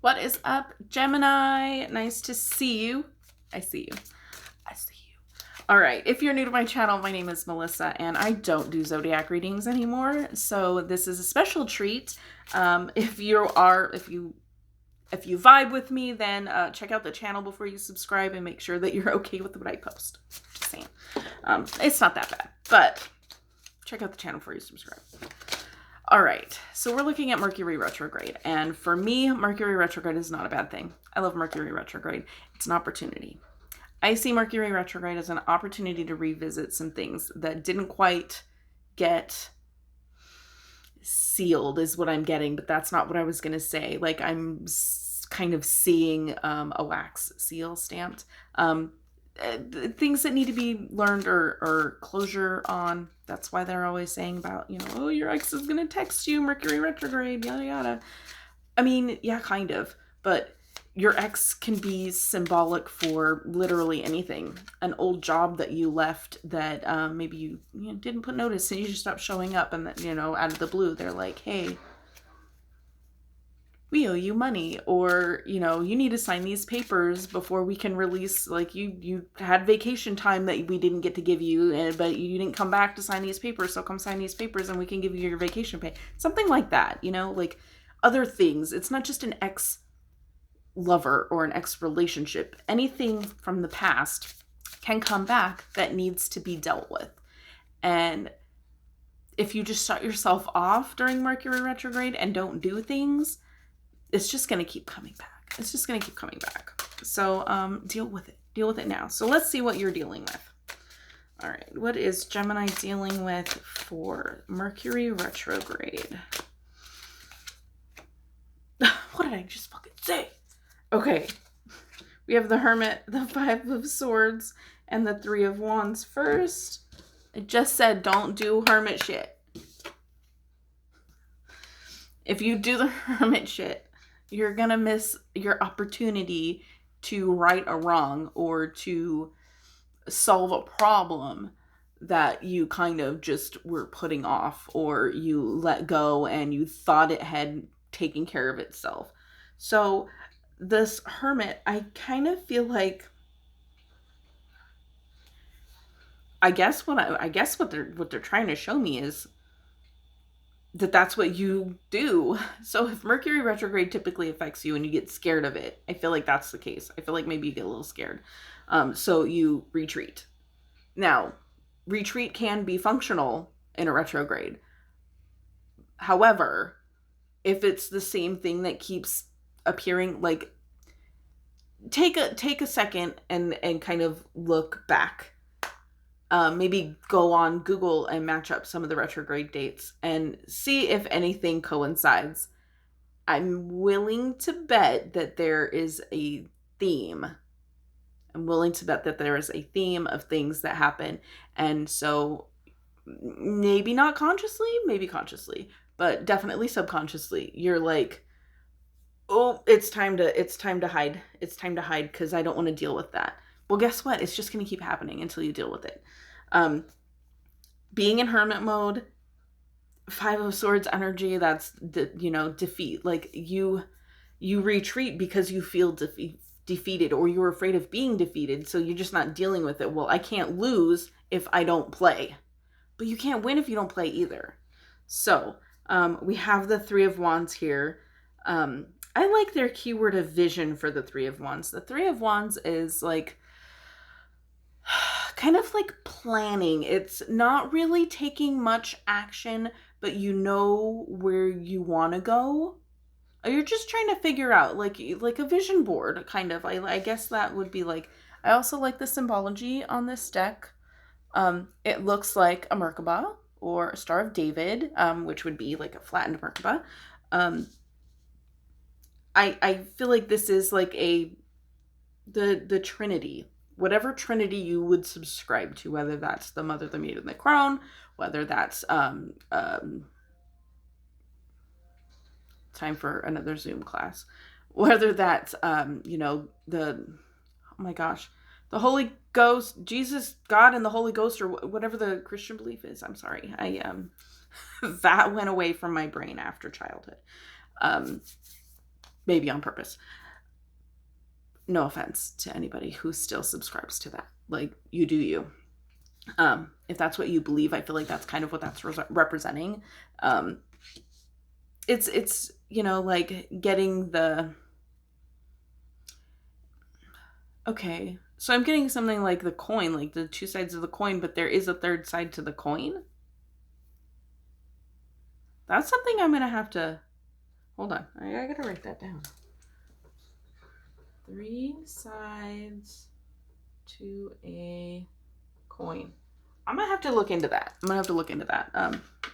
What is up, Gemini? Nice to see you. I see you. I see you. All right. If you're new to my channel, my name is Melissa, and I don't do zodiac readings anymore. So this is a special treat. If you vibe with me, then check out the channel before you subscribe and make sure that you're okay with what I post. Just saying. It's not that bad, but check out the channel before you subscribe. All right, so we're looking at Mercury retrograde, and for me, Mercury retrograde is not a bad thing. I love Mercury retrograde. It's an opportunity. I see Mercury retrograde as an opportunity to revisit some things that didn't quite get sealed is what I'm getting, but that's not what I was going to say. Like, I'm kind of seeing a wax seal stamped. Things that need to be learned or closure on. That's why they're always saying about, oh, your ex is going to text you, Mercury retrograde, yada, yada. I mean, yeah, kind of. But your ex can be symbolic for literally anything. An old job that you left that maybe you didn't put notice and you just stopped showing up, and then, out of the blue, they're like, hey, we owe you money, or, you need to sign these papers before we can release, like, you had vacation time that we didn't get to give you, but you didn't come back to sign these papers, so come sign these papers and we can give you your vacation pay. Something like that, like other things. It's not just an ex-lover or an ex-relationship. Anything from the past can come back that needs to be dealt with. And if you just shut yourself off during Mercury retrograde and don't do things, it's just going to keep coming back. It's just going to keep coming back. So deal with it. Deal with it now. So let's see what you're dealing with. All right. What is Gemini dealing with for Mercury retrograde? What did I just fucking say? Okay. We have the Hermit, the Five of Swords, and the Three of Wands first. I just said don't do Hermit shit. If you do the Hermit shit, you're going to miss your opportunity to right a wrong or to solve a problem that you kind of just were putting off, or you let go and you thought it had taken care of itself. So this Hermit, I kind of feel like, I guess what they're trying to show me is that's what you do. So if Mercury retrograde typically affects you and you get scared of it, I feel like that's the case. I feel like maybe you get a little scared. So you retreat. Now, retreat can be functional in a retrograde. However, if it's the same thing that keeps appearing, like, take a second and kind of look back. Maybe go on Google and match up some of the retrograde dates and see if anything coincides. I'm willing to bet that there is a theme. I'm willing to bet that there is a theme of things that happen. And so maybe not consciously, maybe consciously, but definitely subconsciously, you're like, oh, it's time to hide. It's time to hide because I don't want to deal with that. Well, guess what? It's just going to keep happening until you deal with it. Being in Hermit mode, Five of Swords energy, that's defeat. Like, you retreat because you feel defeated, or you're afraid of being defeated, so you're just not dealing with it. Well, I can't lose if I don't play, but you can't win if you don't play either. So we have the Three of Wands here. I like their keyword of vision for the Three of Wands. The Three of Wands is like kind of like planning. It's not really taking much action, but you know where you want to go. You're just trying to figure out, like a vision board, kind of. I guess that would be like, I also like the symbology on this deck. It looks like a Merkaba or a Star of David, which would be like a flattened Merkaba. I feel like this is like the Trinity, whatever Trinity you would subscribe to, whether that's the Mother, the Maid, and the Crown, whether that's time for another Zoom class, whether that's the Holy Ghost, Jesus, God, and the Holy Ghost, or whatever the Christian belief is. I'm sorry, that went away from my brain after childhood. maybe on purpose. No offense to anybody who still subscribes to that. Like, you do you. If that's what you believe, I feel like that's kind of what that's representing. It's, you know, like getting the, okay, so I'm getting something like the coin, like the two sides of the coin, but there is a third side to the coin. That's something I'm going to have to, hold on. I got to write that down. 3 sides to a coin. I'm going to have to look into that.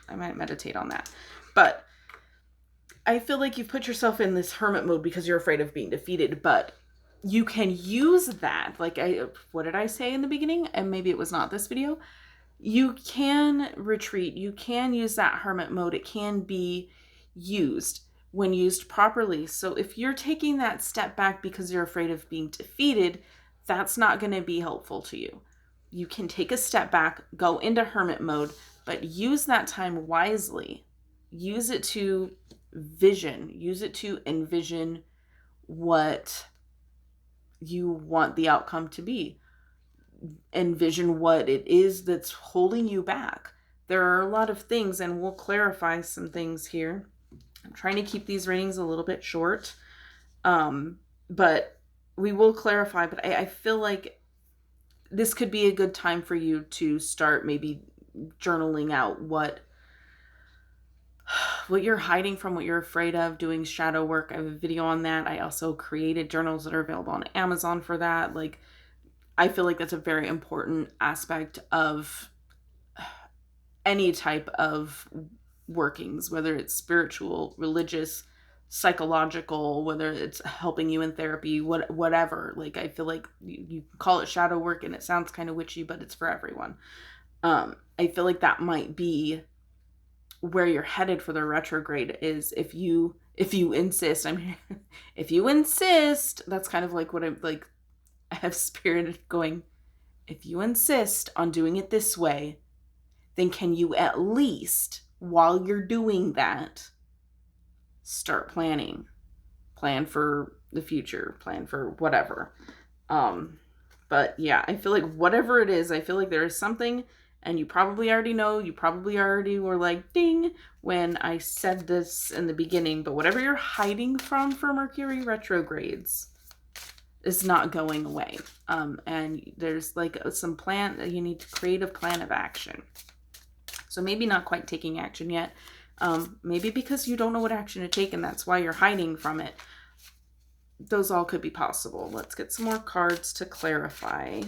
I might meditate on that. But I feel like you've put yourself in this hermit mode because you're afraid of being defeated, but you can use that. Like, what did I say in the beginning? And maybe it was not this video. You can retreat. You can use that hermit mode. It can be used when used properly. So if you're taking that step back because you're afraid of being defeated, that's not going to be helpful to you. You can take a step back, go into hermit mode, but use that time wisely. Use it to use it to envision what you want the outcome to be. Envision what it is that's holding you back. There are a lot of things, and we'll clarify some things here. I'm trying to keep these readings a little bit short, but we will clarify. But I feel like this could be a good time for you to start maybe journaling out what you're hiding from, what you're afraid of, doing shadow work. I have a video on that. I also created journals that are available on Amazon for that. Like, I feel like that's a very important aspect of any type of workings, whether it's spiritual, religious, psychological, whether it's helping you in therapy, whatever. Like, I feel like you call it shadow work and it sounds kind of witchy, but it's for everyone. I feel like that might be where you're headed for the retrograde, is if you insist. If you insist, that's kind of like what I'm like. I have spirit going, if you insist on doing it this way, then can you at least, while you're doing that, start planning? Plan for the future, plan for whatever. But yeah, I feel like whatever it is, I feel like there is something, and you probably already know, you probably already were like, ding, when I said this in the beginning, but whatever you're hiding from for Mercury retrogrades is not going away. And there's like some plan, you need to create a plan of action. So maybe not quite taking action yet. Maybe because you don't know what action to take and that's why you're hiding from it. Those all could be possible. Let's get some more cards to clarify.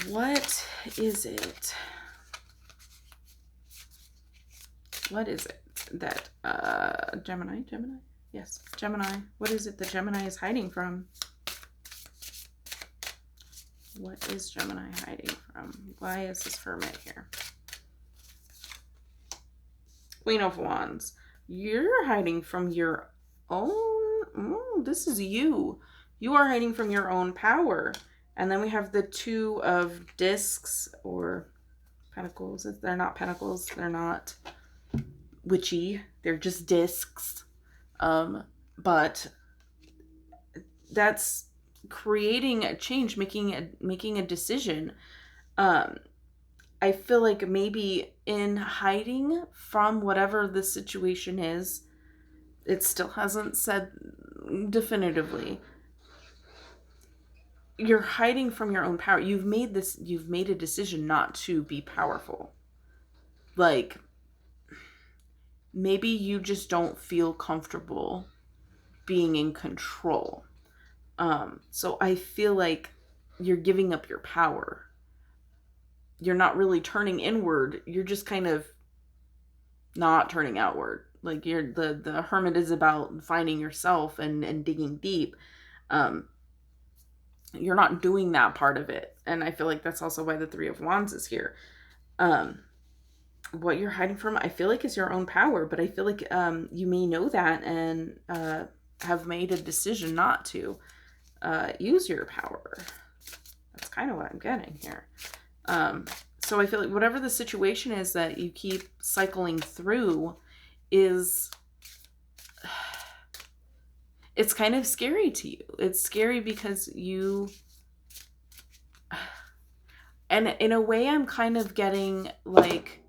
What is it? What is it that Gemini? Yes, Gemini. What is it that Gemini is hiding from? What is Gemini hiding from? Why is this hermit here? Queen of Wands. You're hiding from your own... this is you. You are hiding from your own power. And then we have the Two of Discs or Pentacles. They're not pentacles. They're not witchy. They're just discs. But that's creating a change, making a decision. I feel like maybe in hiding from whatever the situation is, it still hasn't said definitively. You're hiding from your own power. You've made a decision not to be powerful. Like, maybe you just don't feel comfortable being in control. So I feel like you're giving up your power. You're not really turning inward. You're just kind of not turning outward. Like, the hermit is about finding yourself and digging deep. You're not doing that part of it. And I feel like that's also why the Three of Wands is here. What you're hiding from, I feel like, is your own power. But I feel like you may know that and have made a decision not to use your power. That's kind of what I'm getting here. So I feel like whatever the situation is that you keep cycling through is it's kind of scary to you. It's scary because you, and in a way I'm kind of getting like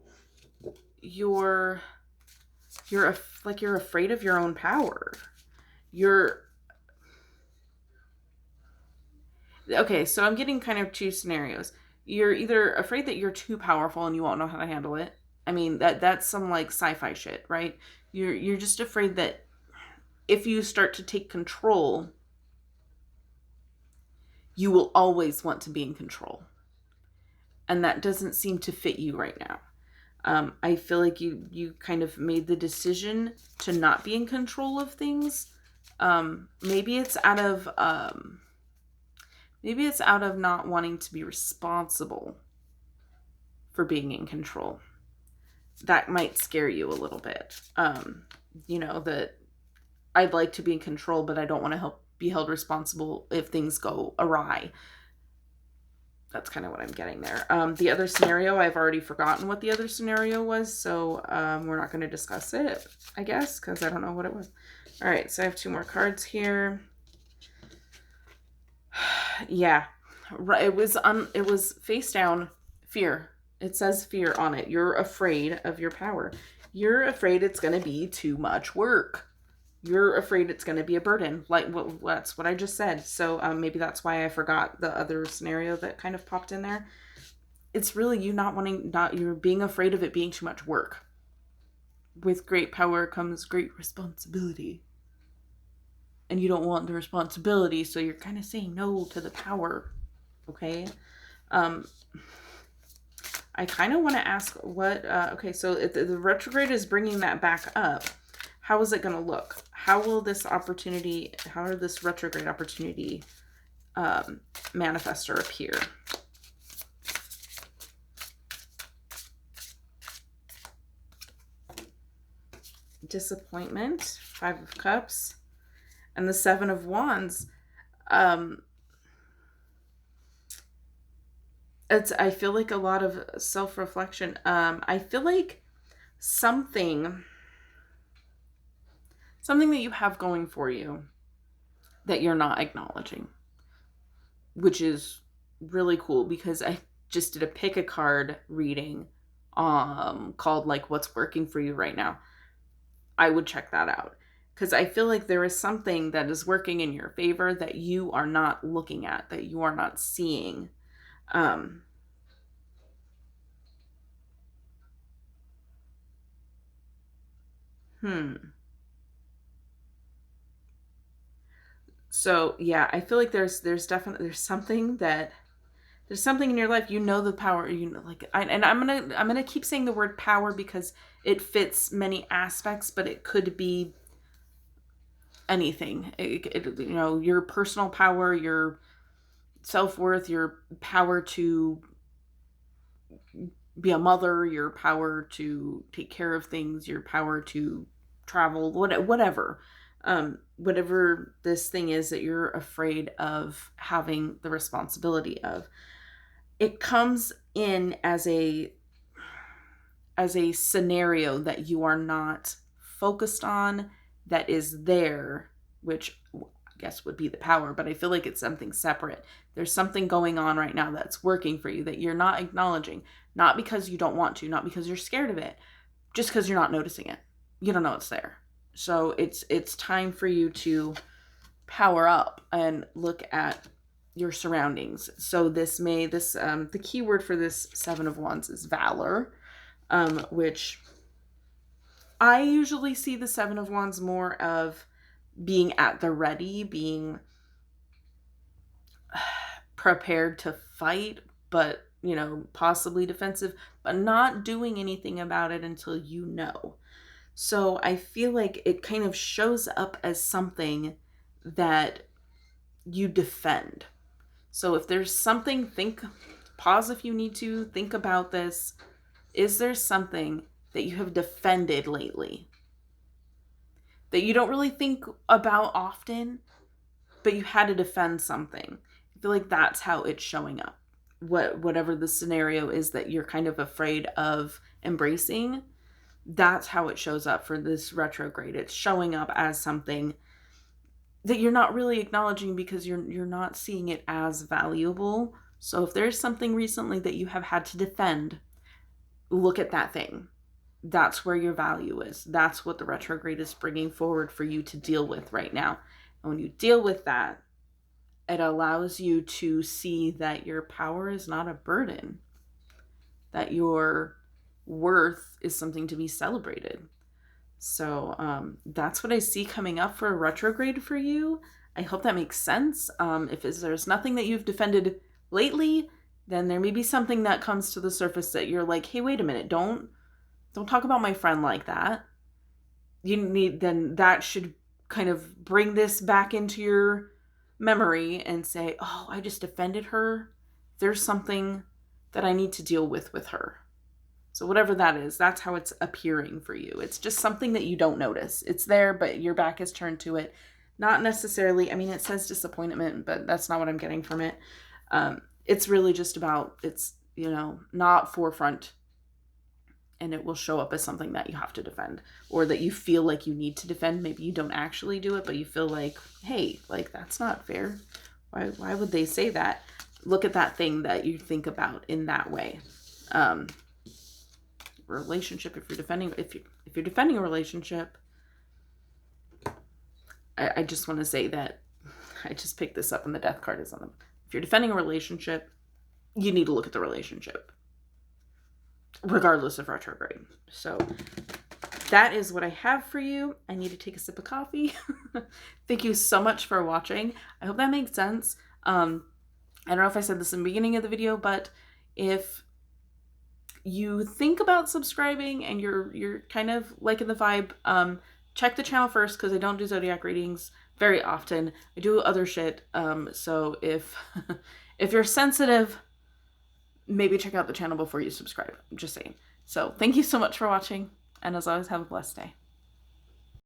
you're like you're afraid of your own power. You're okay, so I'm getting kind of two scenarios. You're either afraid that you're too powerful and you won't know how to handle it. I mean, that's some like sci-fi shit, right? You're just afraid that if you start to take control, you will always want to be in control. And that doesn't seem to fit you right now. I feel like you kind of made the decision to not be in control of things. Maybe it's out of not wanting to be responsible for being in control. That might scare you a little bit. That I'd like to be in control, but I don't want to be held responsible if things go awry. That's kind of what I'm getting there. The other scenario, I've already forgotten what the other scenario was, so we're not going to discuss it, I guess, because I don't know what it was. All right, so I have two more cards here. Yeah, it was face down, fear. It says fear on it. You're afraid of your power. You're afraid it's going to be too much work. You're afraid it's going to be a burden. That's what I just said. So maybe that's why I forgot the other scenario that kind of popped in there. It's really you you're being afraid of it being too much work. With great power comes great responsibility. And you don't want the responsibility, so you're kind of saying no to the power. Okay? I kind of want to ask what... okay, so the retrograde is bringing that back up. How is it going to look? How will this retrograde opportunity manifest or appear? Disappointment, 5 of Cups, and the 7 of Wands. I feel like a lot of self-reflection. I feel like something that you have going for you that you're not acknowledging, which is really cool because I just did a pick a card reading called like what's working for you right now. I would check that out because I feel like there is something that is working in your favor that you are not looking at, that you are not seeing. So yeah, I feel like there's definitely something in your life, the power, and I'm gonna keep saying the word power because it fits many aspects, but it could be anything. Your personal power, your self-worth, your power to be a mother, your power to take care of things, your power to travel, whatever. Whatever this thing is that you're afraid of having the responsibility of, it comes in as a scenario that you are not focused on, that is there, which I guess would be the power, but I feel like it's something separate. There's something going on right now that's working for you that you're not acknowledging, not because you don't want to, not because you're scared of it, just because you're not noticing it. You don't know it's there. So it's time for you to power up and look at your surroundings. So the key word for this 7 of Wands is valor, which I usually see the 7 of Wands more of being at the ready, being prepared to fight, but possibly defensive, but not doing anything about it until you know. So I feel like it kind of shows up as something that you defend. So if there's something, pause if you need to, think about this. Is there something that you have defended lately that you don't really think about often, but you had to defend something? I feel like that's how it's showing up. Whatever the scenario is that you're kind of afraid of embracing, that's how it shows up for this retrograde. It's showing up as something that you're not really acknowledging because you're not seeing it as valuable. So if there's something recently that you have had to defend, look at that thing. That's where your value is. That's what the retrograde is bringing forward for you to deal with right now. And when you deal with that, it allows you to see that your power is not a burden, that your worth is something to be celebrated. So that's what I see coming up for a retrograde for you. I hope that makes sense. If there's nothing that you've defended lately, then there may be something that comes to the surface that you're like, hey, wait a minute, don't talk about my friend like that. Then that should kind of bring this back into your memory and say, oh, I just defended her. There's something that I need to deal with her. So whatever that is, that's how it's appearing for you. It's just something that you don't notice. It's there, but your back is turned to it. Not necessarily, I mean, it says disappointment, but that's not what I'm getting from it. It's really just about, it's, not forefront, and it will show up as something that you have to defend, or that you feel like you need to defend. Maybe you don't actually do it, but you feel like, hey, like, that's not fair. Why would they say that? Look at that thing that you think about in that way. Relationship, if you're defending a relationship, I just want to say that I just picked this up and the death card is on them. If you're defending a relationship, you need to look at the relationship regardless of retrograde. So that is what I have for you. I need to take a sip of coffee. Thank you so much for watching. I hope that makes sense. I don't know if I said this in the beginning of the video, but if you think about subscribing and you're kind of liking the vibe, check the channel first, because I don't do zodiac readings very often. I do other shit. So if if you're sensitive, maybe check out the channel before you subscribe. I'm just saying. So thank you so much for watching, and as always, have a blessed day.